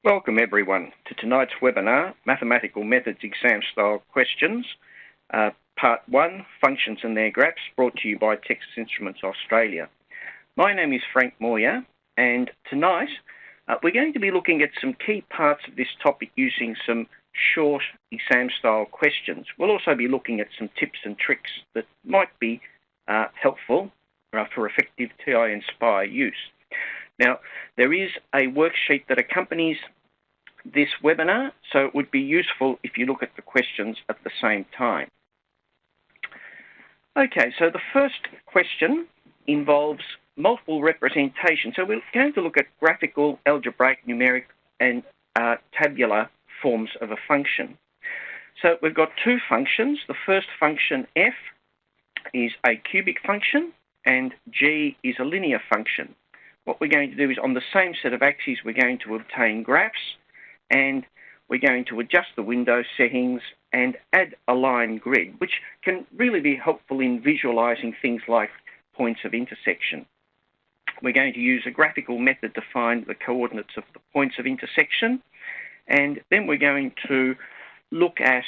Welcome everyone to tonight's webinar, Mathematical Methods Exam Style Questions, Part 1, Functions and Their Graphs, brought to you by Texas Instruments Australia. My name is Frank Moyer, and tonight we're going to be looking at some key parts of this topic using some short exam style questions. We'll also be looking at some tips and tricks that might be helpful for effective TI-Nspire use. Now, there is a worksheet that accompanies this webinar, so it would be useful if you look at the questions at the same time. Okay, so the first question involves multiple representation. So we're going to look at graphical, algebraic, numeric, and tabular forms of a function. So we've got two functions. The first function, f, is a cubic function, and g is a linear function. What we're going to do is, on the same set of axes, we're going to obtain graphs, and we're going to adjust the window settings and add a line grid, which can really be helpful in visualizing things like points of intersection. We're going to use a graphical method to find the coordinates of the points of intersection, and then we're going to look at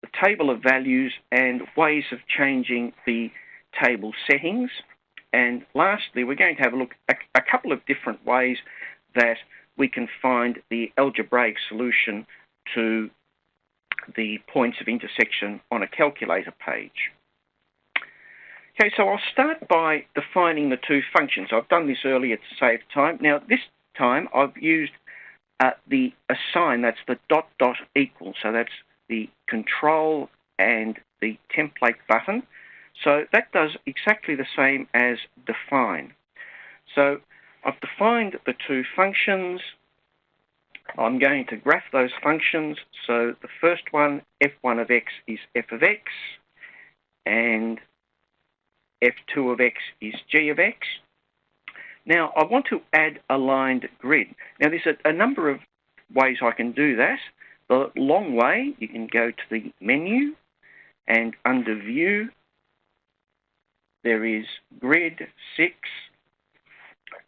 the table of values and ways of changing the table settings. And lastly, we're going to have a look at a couple of different ways that we can find the algebraic solution to the points of intersection on a calculator page. Okay, so I'll start by defining the two functions. I've done this earlier to save time. Now, this time I've used the assign, that's the dot equal. So that's the control and the template button. So that does exactly the same as define. So I've defined the two functions. I'm going to graph those functions. So the first one, f1 of x, is f of x, and f2 of x is g of x. Now I want to add a lined grid. Now there's a number of ways I can do that. The long way, you can go to the menu, and under view, there is grid 6,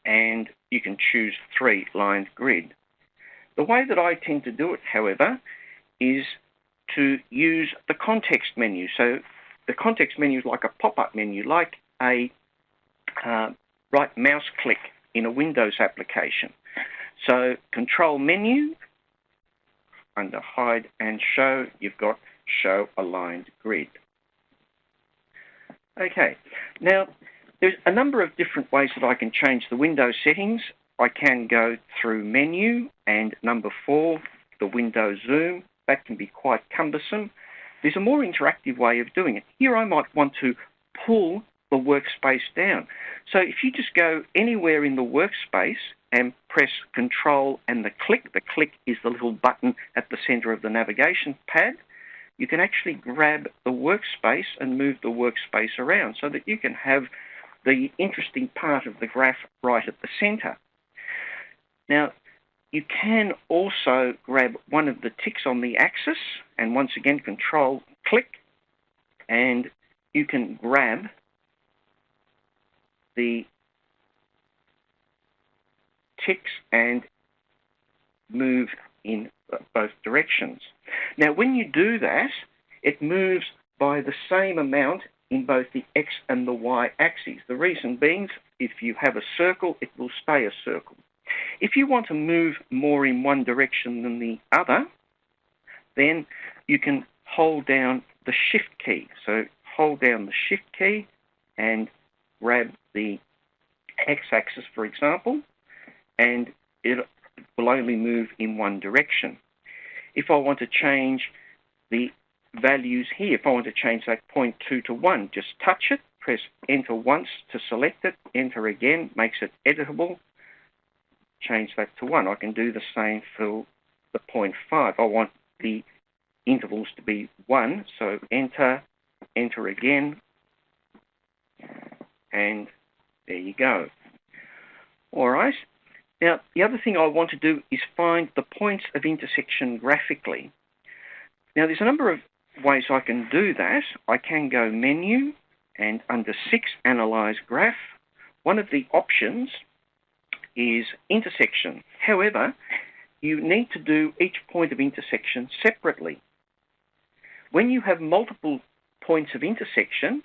and you can choose 3 lined grid. The way that I tend to do it, however, is to use the context menu. So the context menu is like a pop-up menu, like a right mouse click in a Windows application. So control menu, under hide and show, you've got show aligned grid. Okay, now there's a number of different ways that I can change the window settings. I can go through menu and number 4, the window zoom. That can be quite cumbersome. There's a more interactive way of doing it. Here I might want to pull the workspace down. So if you just go anywhere in the workspace and press Control and the click is the little button at the center of the navigation pad, you can actually grab the workspace and move the workspace around so that you can have the interesting part of the graph right at the center. Now, you can also grab one of the ticks on the axis, and once again, Control, click, and you can grab the ticks and move in both directions. Now, when you do that, it moves by the same amount in both the x and the y axes. The reason being, if you have a circle, it will stay a circle. If you want to move more in one direction than the other, then you can hold down the Shift key. So hold down the Shift key and grab the x-axis, for example, and it will only move in one direction. If I want to change the values here, if I want to change that 0.2 to 1, just touch it, press enter once to select it, enter again, makes it editable, change that to 1. I can do the same for the 0.5. I want the intervals to be 1, so enter, enter again, and there you go. All right. Now, the other thing I want to do is find the points of intersection graphically. Now, there's a number of ways I can do that. I can go menu, and under 6, analyze graph. One of the options is intersection. However, you need to do each point of intersection separately. When you have multiple points of intersection,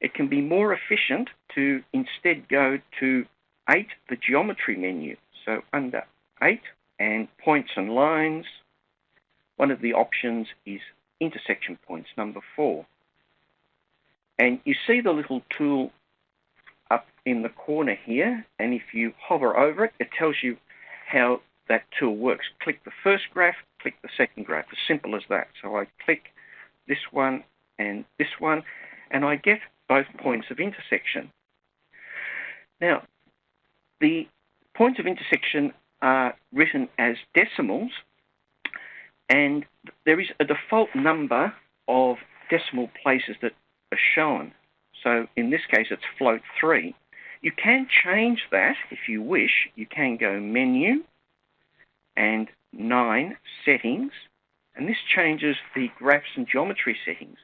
it can be more efficient to instead go to 8, the geometry menu. So under 8 and points and lines, one of the options is intersection points, number 4. And you see the little tool up in the corner here, and if you hover over it, it tells you how that tool works. Click the first graph, click the second graph, as simple as that. So I click this one, and I get both points of intersection. Now, the points of intersection are written as decimals, and there is a default number of decimal places that are shown. So in this case, it's float 3. You can change that if you wish. You can go Menu and 9, Settings, and this changes the graphs and geometry settings.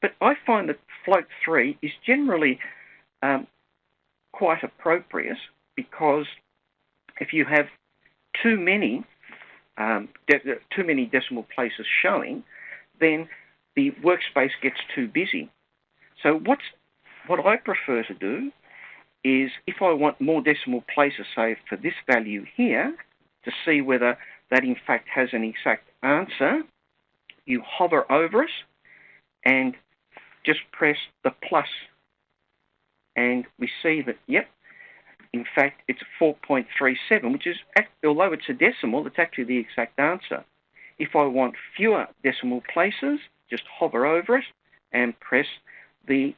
But I find that float 3 is generally quite appropriate, because if you have too many decimal places showing, then the workspace gets too busy. So what I prefer to do is, if I want more decimal places, say for this value here, to see whether that in fact has an exact answer, you hover over it and just press the plus, and we see that, yep, in fact it's 4.37, which is, although it's a decimal, it's actually the exact answer. If I want fewer decimal places, just hover over it and press the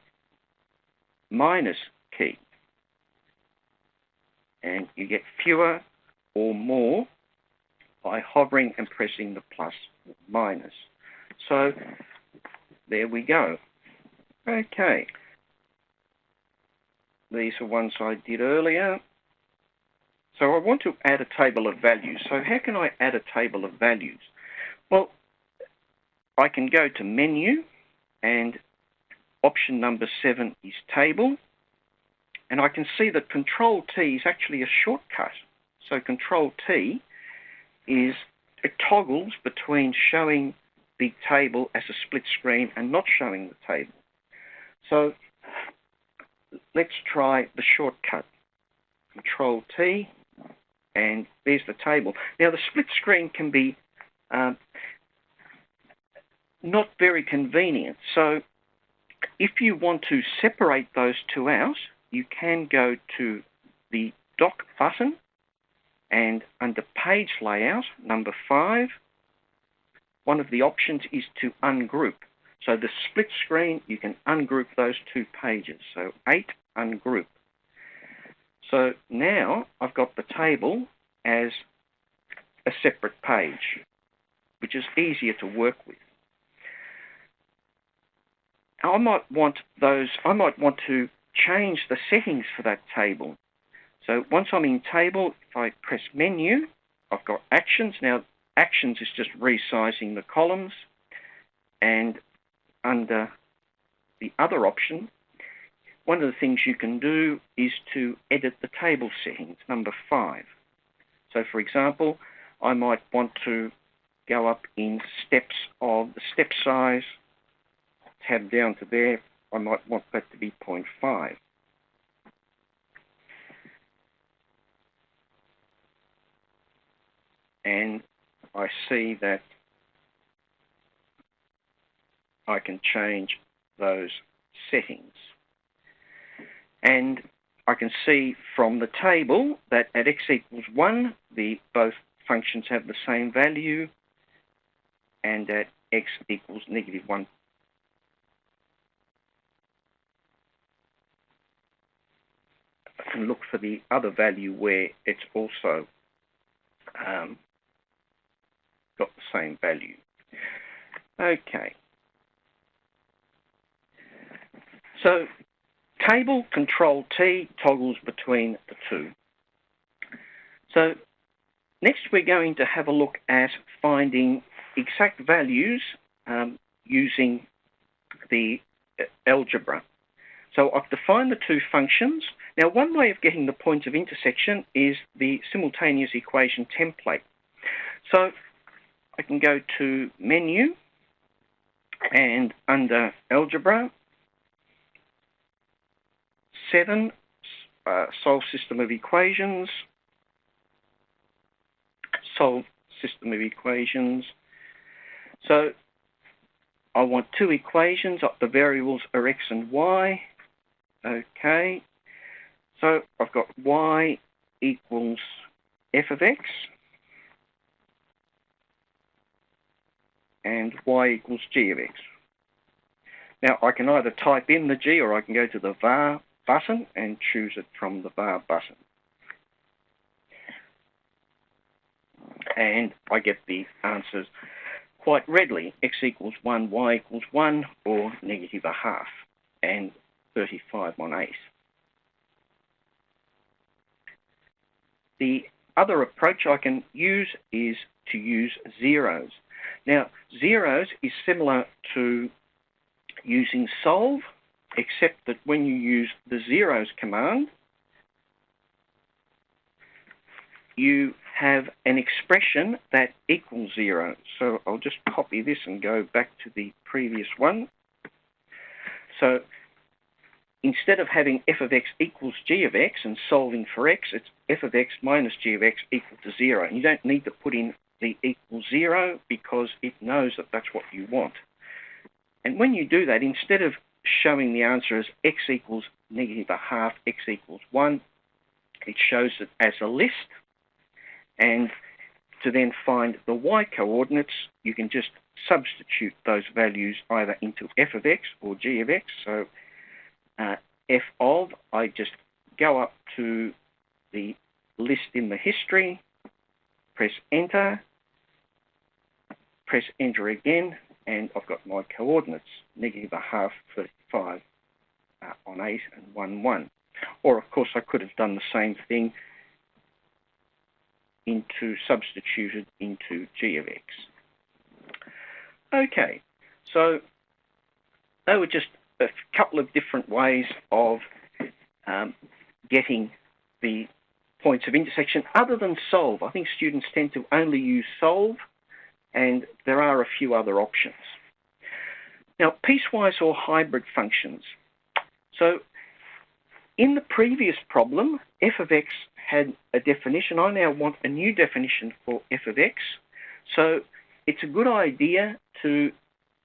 minus key, and you get fewer or more by hovering and pressing the plus or minus. So there we go. Okay. These are ones I did earlier. So I want to add a table of values. So how can I add a table of values? Well, I can go to Menu, and option number 7 is Table, and I can see that Control-T is actually a shortcut. So Control-T is, it toggles between showing the table as a split screen and not showing the table. So let's try the shortcut. Control-T, and there's the table. Now the split screen can be not very convenient. So if you want to separate those two out, you can go to the Dock button, and under Page Layout, number 5, one of the options is to ungroup. So the split screen, you can ungroup those two pages. So 8, ungroup. So now I've got the table as a separate page, which is easier to work with. I might want to change the settings for that table. So once I'm in Table, if I press Menu, I've got Actions. Now, Actions is just resizing the columns, and under the other option, one of the things you can do is to edit the table settings, number 5. So for example, I might want to go up in steps of the step size, tab down to there, I might want that to be 0.5. And I see that I can change those settings. And I can see from the table that at x equals 1, both functions have the same value, and at x equals -1. I can look for the other value where it's also got the same value. Okay. So table Control-T toggles between the two. So next we're going to have a look at finding exact values using the algebra. So I've defined the two functions. Now, one way of getting the points of intersection is the simultaneous equation template. So I can go to Menu, and under Algebra, 7, Solve System of Equations, Solve System of Equations. So I want two equations. The variables are x and y. Okay. So I've got y equals f of x and y equals g of x. Now I can either type in the g, or I can go to the var button and choose it from the var button. And I get the answers quite readily. X equals 1, y equals 1, or negative a half, and 35 on 8. The other approach I can use is to use zeros. Now, zeros is similar to using solve, except that when you use the zeros command, you have an expression that equals 0. So I'll just copy this and go back to the previous one. So instead of having f of x equals g of x and solving for x, it's f of x minus g of x equal to 0. And you don't need to put in the equal 0 because it knows that that's what you want. And when you do that, instead of showing the answer as x equals negative a half, x equals 1, it shows it as a list. And to then find the y coordinates, you can just substitute those values either into f of x or g of x. So f of, I just go up to the list in the history, press enter again, and I've got my coordinates, negative a half, 35 on 8, and 1, 1. Or, of course, I could have done the same thing substituted into g of x. Okay, so they were just a couple of different ways of getting the points of intersection other than solve. I think students tend to only use solve, and there are a few other options. Now, piecewise or hybrid functions. So in the previous problem, f of x had a definition. I now want a new definition for f of x. So it's a good idea to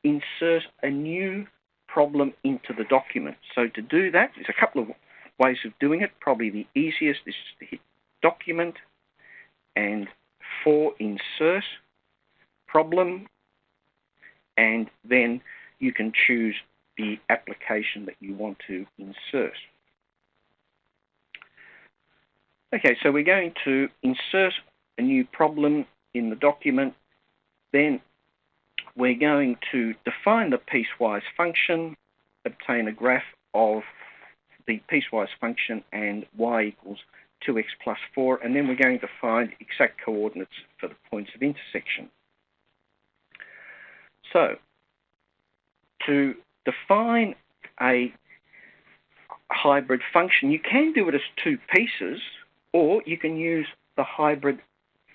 insert a new problem into the document. So to do that, there's a couple of ways of doing it. Probably the easiest is to hit Document and for Insert Problem, and then you can choose the application that you want to insert. Okay, so we're going to insert a new problem in the document. Then we're going to define the piecewise function, obtain a graph of the piecewise function and y equals 2x plus 4, and then we're going to find exact coordinates for the points of intersection. So, to define a hybrid function, you can do it as two pieces, or you can use the hybrid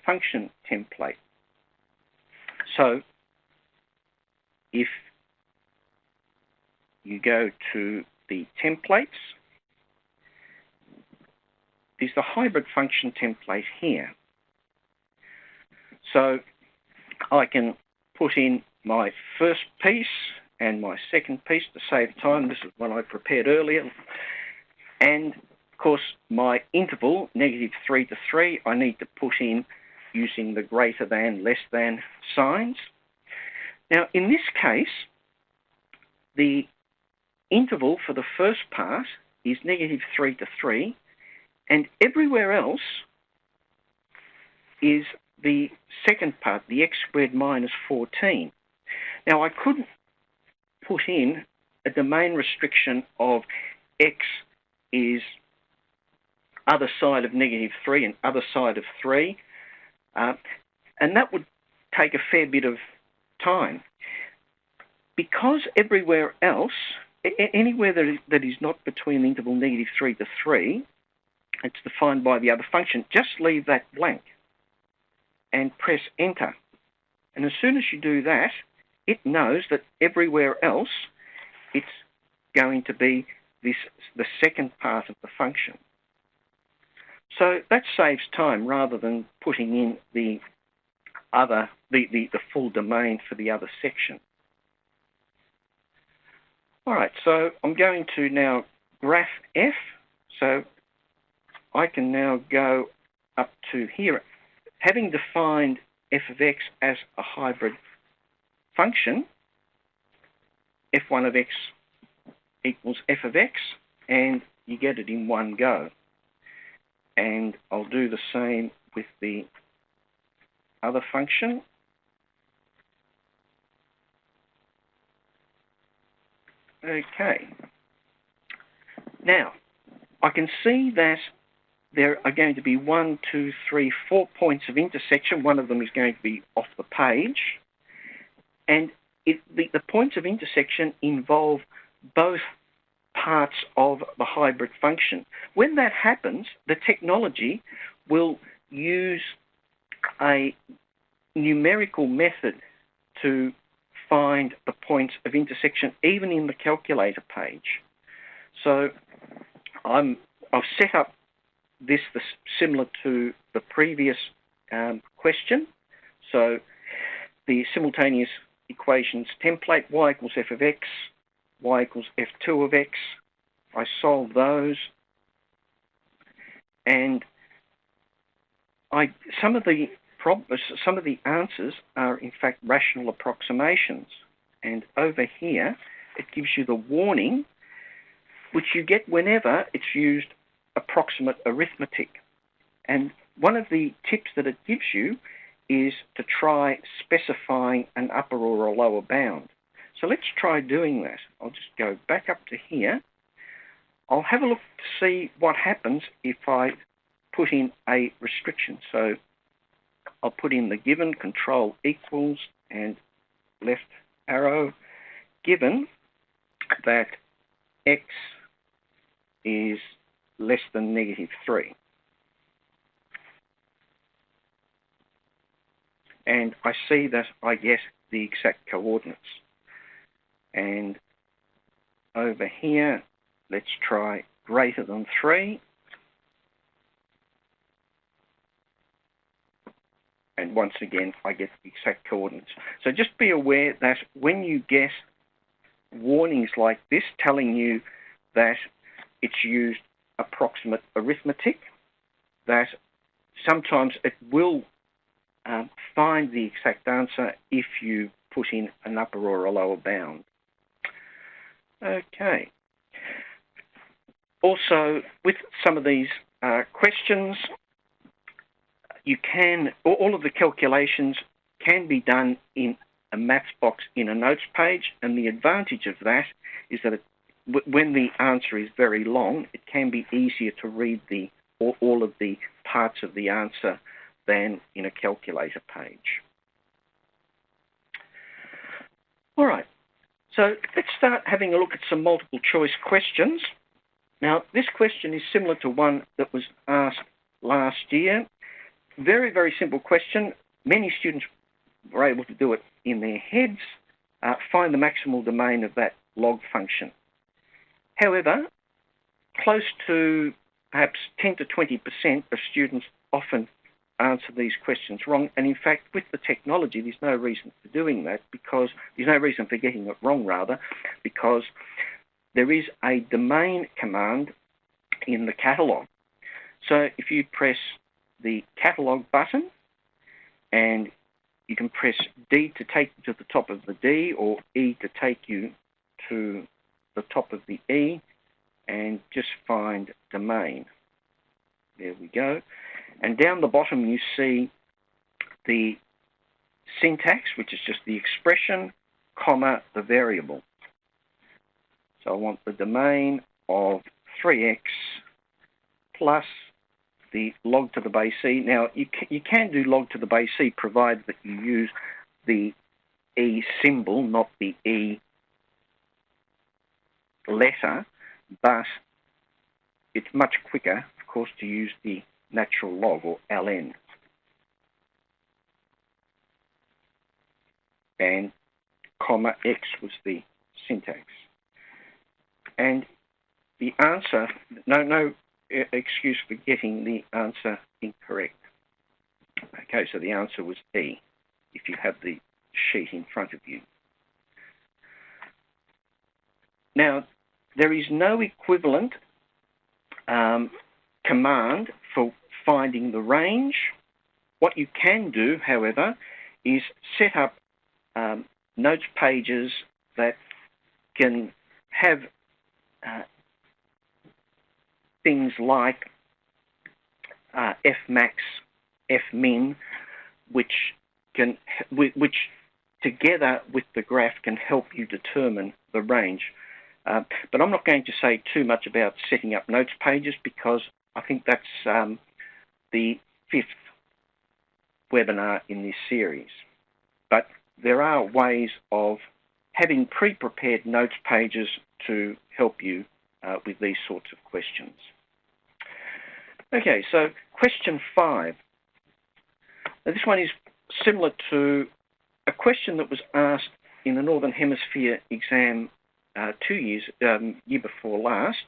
function template. So, if you go to the templates, there's the hybrid function template here. So I can put in my first piece and my second piece to save time. This is one I prepared earlier. And of course, my interval, -3 to 3, I need to put in using the greater than, less than signs. Now, in this case, the interval for the first part is -3 to 3, and everywhere else is the second part, the x squared minus 14. Now, I could put in a domain restriction of x is other side of -3 and other side of 3, and that would take a fair bit of time. Because everywhere else, anywhere that is not between the interval -3 to 3, it's defined by the other function, just leave that blank. and press enter. And as soon as you do that, it knows that everywhere else it's going to be the second part of the function. So that saves time rather than putting in the full domain for the other section. All right, so I'm going to now graph f. So I can now go up to here. Having defined f of x as a hybrid function, f1 of x equals f of x, and you get it in one go. And I'll do the same with the other function. Okay. Now, I can see that there are going to be 1, 2, 3, 4 points of intersection. One of them is going to be off the page. And the points of intersection involve both parts of the hybrid function. When that happens, the technology will use a numerical method to find the points of intersection even in the calculator page. So I've set up this similar to the previous question. So the simultaneous equations template, y equals f of x, y equals f2 of x. I solve those, and some of the answers are in fact rational approximations. And over here, it gives you the warning, which you get whenever it's used approximate arithmetic. And one of the tips that it gives you is to try specifying an upper or a lower bound. So let's try doing that. I'll just go back up to here. I'll have a look to see what happens if I put in a restriction. So I'll put in the given, control equals, and left arrow, given that x is less than -3. And I see that I get the exact coordinates. And over here, let's try greater than 3. And once again, I get the exact coordinates. So just be aware that when you get warnings like this telling you that it's used approximate arithmetic, that sometimes it will find the exact answer if you put in an upper or a lower bound. Okay. Also, with some of these questions, you can, all of the calculations can be done in a maths box in a notes page, and the advantage of that is that when the answer is very long, it can be easier to read all of the parts of the answer than in a calculator page. All right, so let's start having a look at some multiple choice questions. Now, this question is similar to one that was asked last year. Very, very simple question. Many students were able to do it in their heads. Find the maximal domain of that log function. However, close to perhaps 10 to 20% of students often answer these questions wrong. And in fact, with the technology, there's no reason for doing that, because there's no reason for getting it wrong, rather, because there is a domain command in the catalog. So if you press the catalog button, and you can press D to take you to the top of the D, or E to take you to the top of the E, and just find domain. There we go. And down the bottom you see the syntax, which is just the expression, comma, the variable. So I want the domain of 3x plus the log to the base e. Now, you can do log to the base e, provided that you use the e symbol, not the e letter, but it's much quicker, of course, to use the natural log, or ln. and comma X was the syntax. And the answer, no excuse for getting the answer incorrect. Okay, so the answer was E, if you have the sheet in front of you. Now, there is no equivalent command for finding the range. What you can do, however, is set up notes pages that can have things like Fmax, Fmin, which together with the graph can help you determine the range. But I'm not going to say too much about setting up notes pages because I think that's the 5th webinar in this series. But there are ways of having pre-prepared notes pages to help you with these sorts of questions. Okay, so question 5. Now, this one is similar to a question that was asked in the Northern Hemisphere exam year before last,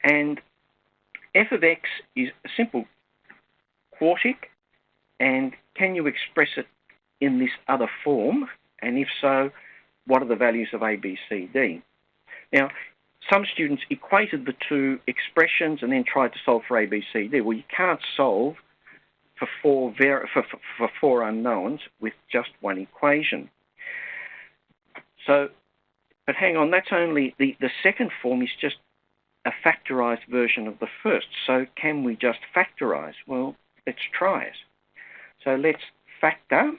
and f of x is a simple quartic, and can you express it in this other form? And if so, what are the values of a, b, c, d? Now, some students equated the two expressions and then tried to solve for a, b, c, d. Well, you can't solve for four unknowns with just one equation. So, but hang on, that's only the second form is just a factorized version of the first. So can we just factorize? Well, let's try it. So let's factor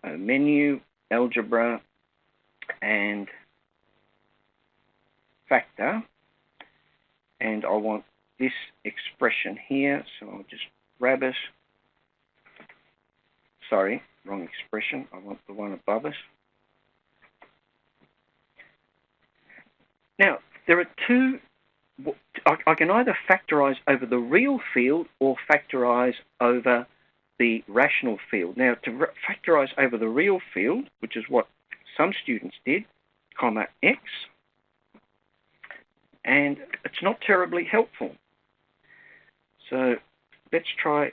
menu, algebra, and factor. And I want this expression here, so I'll just grab it. Sorry, wrong expression. I want the one above it. Now, there are two. I can either factorize over the real field or factorize over the rational field. Now, to factorize over the real field, which is what some students did, comma x, and it's not terribly helpful. So let's try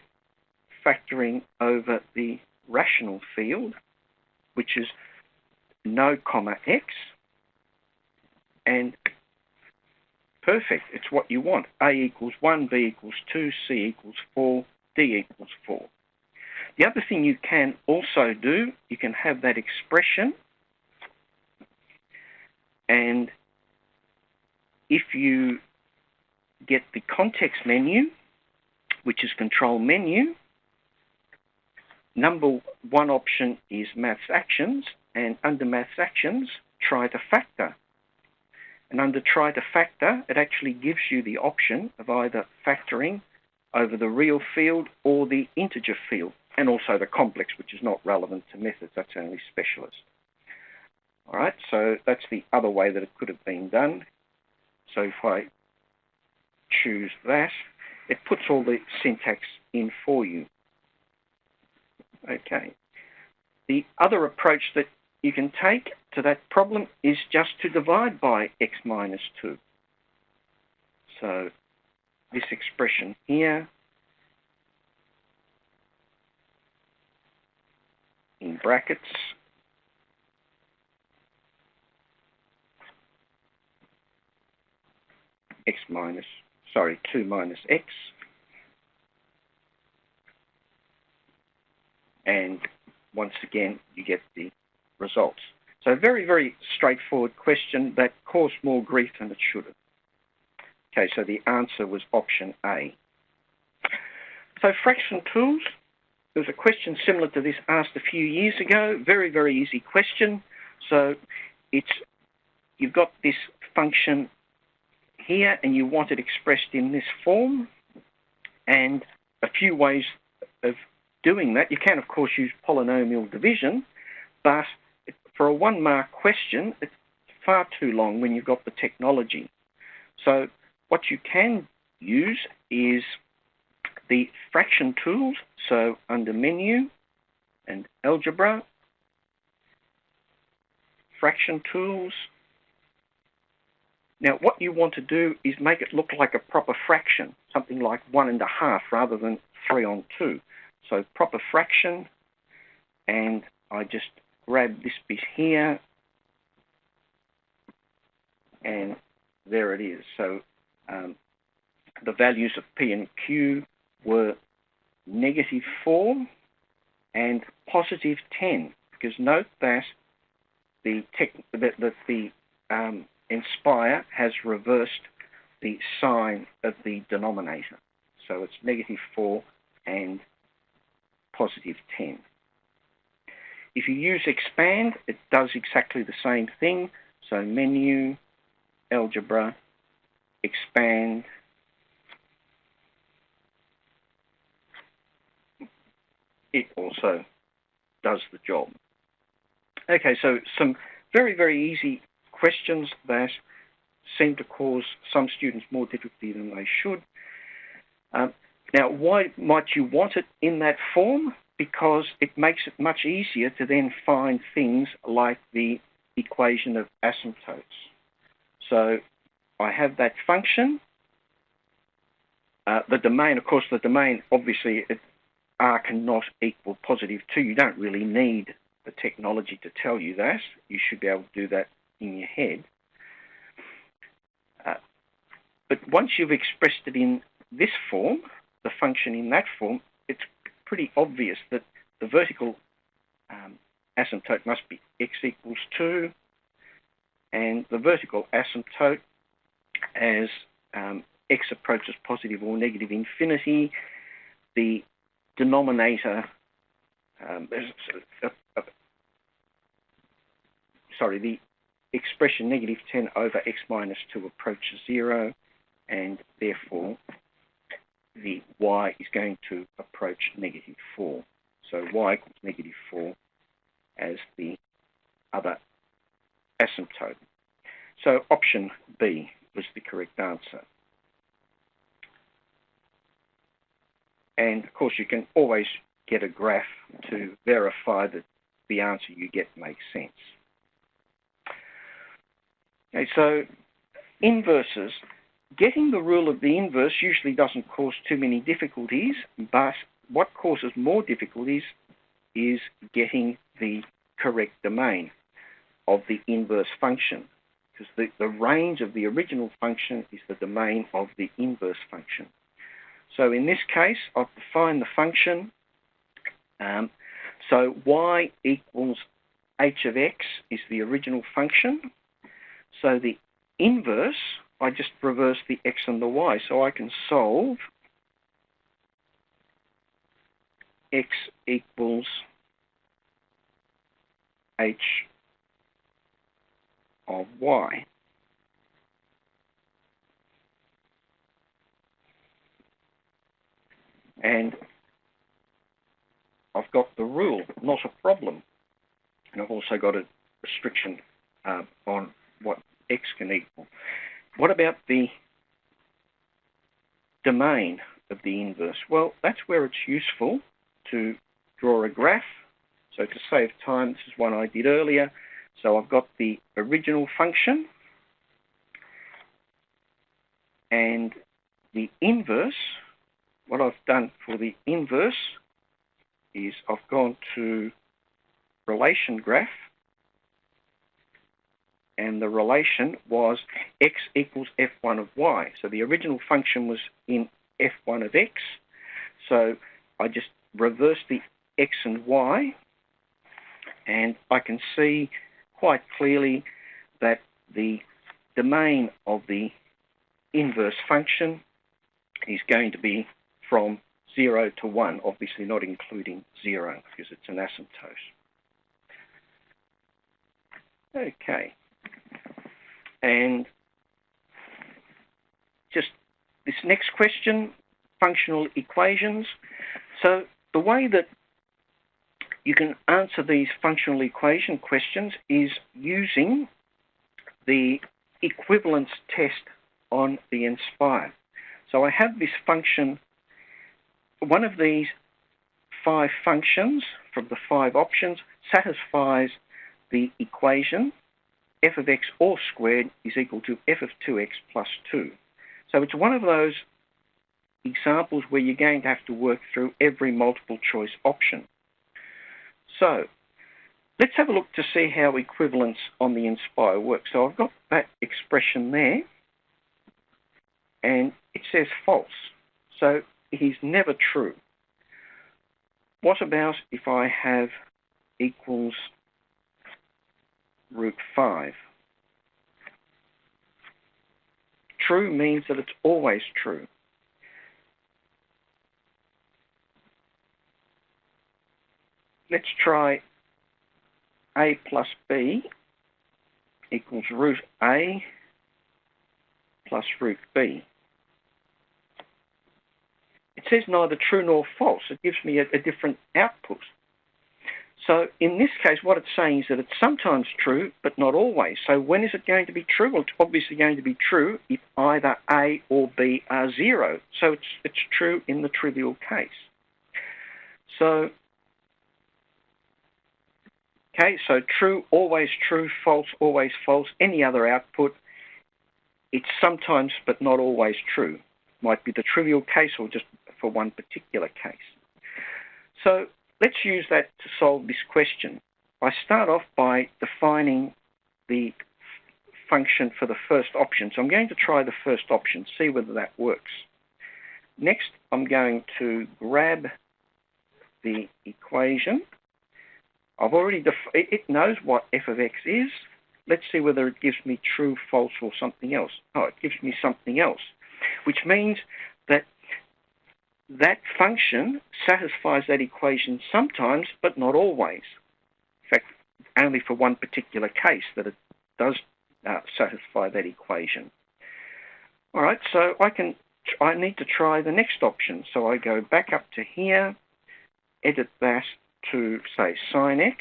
factoring over the rational field, which is no comma x, and perfect, it's what you want. A equals 1, B equals 2, C equals 4, D equals 4. The other thing you can also do, you can have that expression, and if you get the context menu, which is control menu, number one option is maths actions, and under maths actions, try to factor. And under try to factor, it actually gives you the option of either factoring over the real field or the integer field, and also the complex, which is not relevant to methods, that's only specialist. All right, so that's the other way that it could have been done. So if I choose that, it puts all the syntax in for you. Okay. The other approach that you can take to that problem is just to divide by x minus 2. So this expression here, in brackets, x minus, sorry, 2 minus x, and once again you get the results. So a very, very straightforward question that caused more grief than it should have. Okay, so the answer was option A. So fraction tools, there was a question similar to this asked a few years ago. Very, very easy question. So you've got this function here and you want it expressed in this form, and a few ways of doing that. You can, of course, use polynomial division, but for a 1-mark question, it's far too long when you've got the technology. So what you can use is the fraction tools, so under Menu and Algebra, Fraction Tools. Now, what you want to do is make it look like a proper fraction, something like 1.5 rather than 3 on 2. So proper fraction, and I just grab this bit here, and there it is. So the values of P and Q were -4 and +10, because note that the Nspire has reversed the sign of the denominator. So it's -4 and +10. If you use expand, it does exactly the same thing. So Menu, Algebra, Expand, it also does the job. Okay, so some very, very easy questions that seem to cause some students more difficulty than they should. Now, why might you want it in that form? Because it makes it much easier to then find things like the equation of asymptotes. So I have that function. The domain, of course, the domain, obviously, r cannot equal +2. You don't really need the technology to tell you that. You should be able to do that in your head. But once you've expressed it in this form, the function in that form, it's pretty obvious that the vertical asymptote must be x equals 2, and the vertical asymptote, as x approaches positive or negative infinity, the denominator, the expression -10 over x minus 2 approaches 0, and therefore the y is going to approach -4. So y equals -4 as the other asymptote. So option B was the correct answer. And of course, you can always get a graph to verify that the answer you get makes sense. Okay, so inverses. Getting the rule of the inverse usually doesn't cause too many difficulties, but what causes more difficulties is getting the correct domain of the inverse function, because the range of the original function is the domain of the inverse function. So in this case, I've defined the function. So y equals h of x is the original function. So the inverse, I just reverse the x and the y. So I can solve x equals h of y. And I've got the rule, not a problem. And I've also got a restriction on what x can equal. What about the domain of the inverse? Well, that's where it's useful to draw a graph. So to save time, this is one I did earlier. So I've got the original function and the inverse. What I've done for the inverse is I've gone to relation graph, and the relation was x equals f1 of y. So the original function was in f1 of x. So I just reverse the x and y, and I can see quite clearly that the domain of the inverse function is going to be from 0 to 1, obviously not including 0 because it's an asymptote. Okay. And just this next question, functional equations. So the way that you can answer these functional equation questions is using the equivalence test on the Nspire. So I have this function one of these 5 functions from the 5 options satisfies the equation f of x all squared is equal to f of 2x plus 2. So it's one of those examples where you're going to have to work through every multiple choice option. So let's have a look to see how equivalence on the Nspire works. So I've got that expression there, and it says false. So it is never true. What about if I have equals root 5? True means that it's always true. Let's try a plus b equals root a plus root b. It says neither true nor false. It gives me a different output. So in this case, what it's saying is that it's sometimes true, but not always. So when is it going to be true? Well, it's obviously going to be true if either A or B are 0. So it's true in the trivial case. So, okay, so true, always true, false, always false. Any other output, it's sometimes but not always true. Might be the trivial case or just for one particular case. So let's use that to solve this question. I start off by defining the function for the first option. So I'm going to try the first option, see whether that works. Next, I'm going to grab the equation. I've already it knows what f of x is. Let's see whether it gives me true, false, or something else. Oh, it gives me something else, which means that that function satisfies that equation sometimes, but not always. In fact, only for one particular case that it does satisfy that equation. All right, so I need to try the next option. So I go back up to here, edit that to, say, sin x,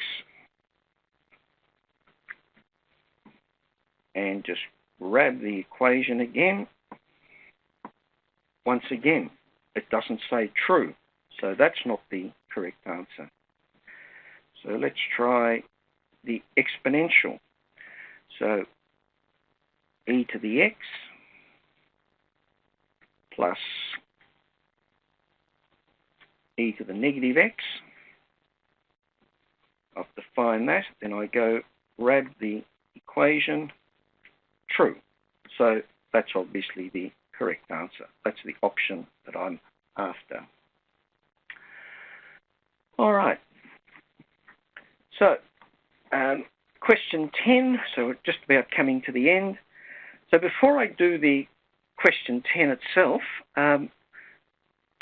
and just grab the equation again. Once again, it doesn't say true, so that's not the correct answer. So let's try the exponential. So e to the x plus e to the negative x. I've defined that, then I go grab the equation, true. So that's obviously the correct answer. That's the option that I'm after. All right. So, question 10, so we're just about coming to the end. So before I do the question 10 itself,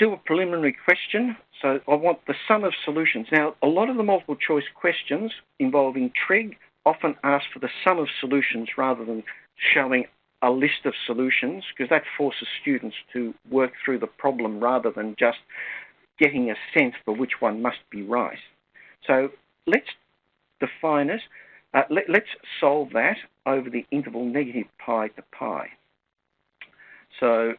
do a preliminary question. So I want the sum of solutions. Now, a lot of the multiple choice questions involving trig often ask for the sum of solutions rather than showing a list of solutions, because that forces students to work through the problem rather than just getting a sense for which one must be right. So let's define it. Let's solve that over the interval negative pi to pi. So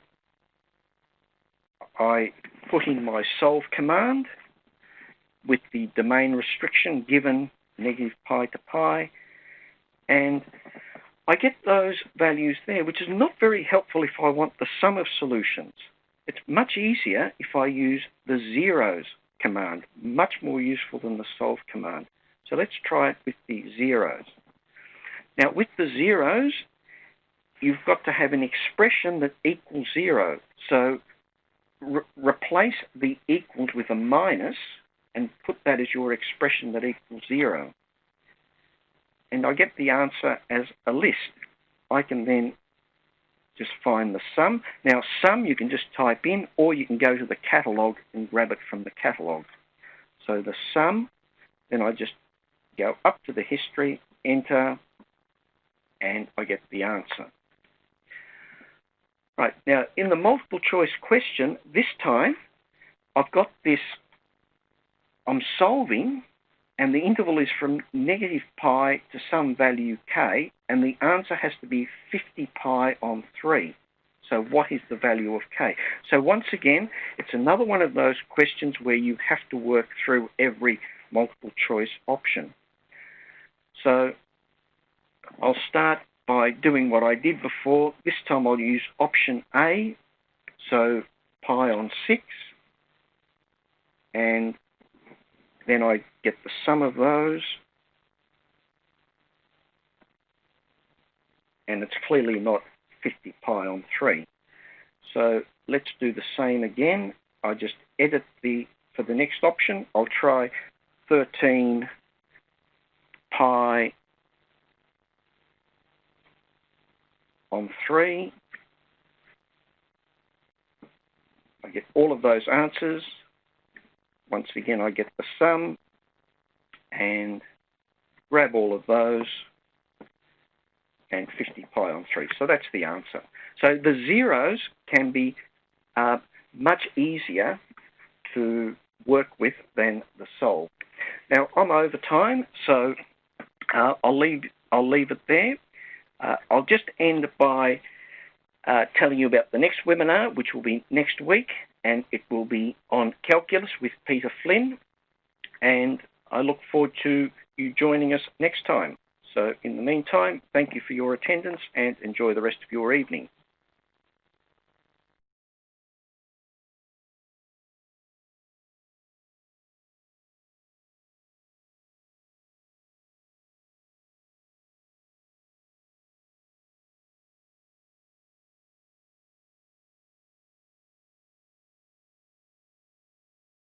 I put in my solve command with the domain restriction given negative pi to pi, and I get those values there, which is not very helpful if I want the sum of solutions. It's much easier if I use the zeros command, much more useful than the solve command. So let's try it with the zeros. Now, with the zeros, you've got to have an expression that equals 0. So replace the equals with a minus and put that as your expression that equals 0. And I get the answer as a list. I can then just find the sum. Now, sum you can just type in, or you can go to the catalogue and grab it from the catalogue. So the sum, then I just go up to the history, enter, and I get the answer. Right, now in the multiple choice question, this time I've got this, I'm solving, and the interval is from negative pi to some value k, and the answer has to be 50 pi on 3. So what is the value of k? So once again, it's another one of those questions where you have to work through every multiple choice option. So I'll start by doing what I did before. This time I'll use option A, so pi on 6, and then I get the sum of those, and it's clearly not 50 pi on 3. So let's do the same again. I just edit for the next option, I'll try 13 pi on 3. I get all of those answers. Once again, I get the sum and grab all of those, and 50 pi on 3. So that's the answer. So the zeros can be much easier to work with than the solve. Now, I'm over time, so I'll leave it there. I'll just end by telling you about the next webinar, which will be next week, and it will be on calculus with Peter Flynn. And I look forward to you joining us next time. So in the meantime, thank you for your attendance and enjoy the rest of your evening.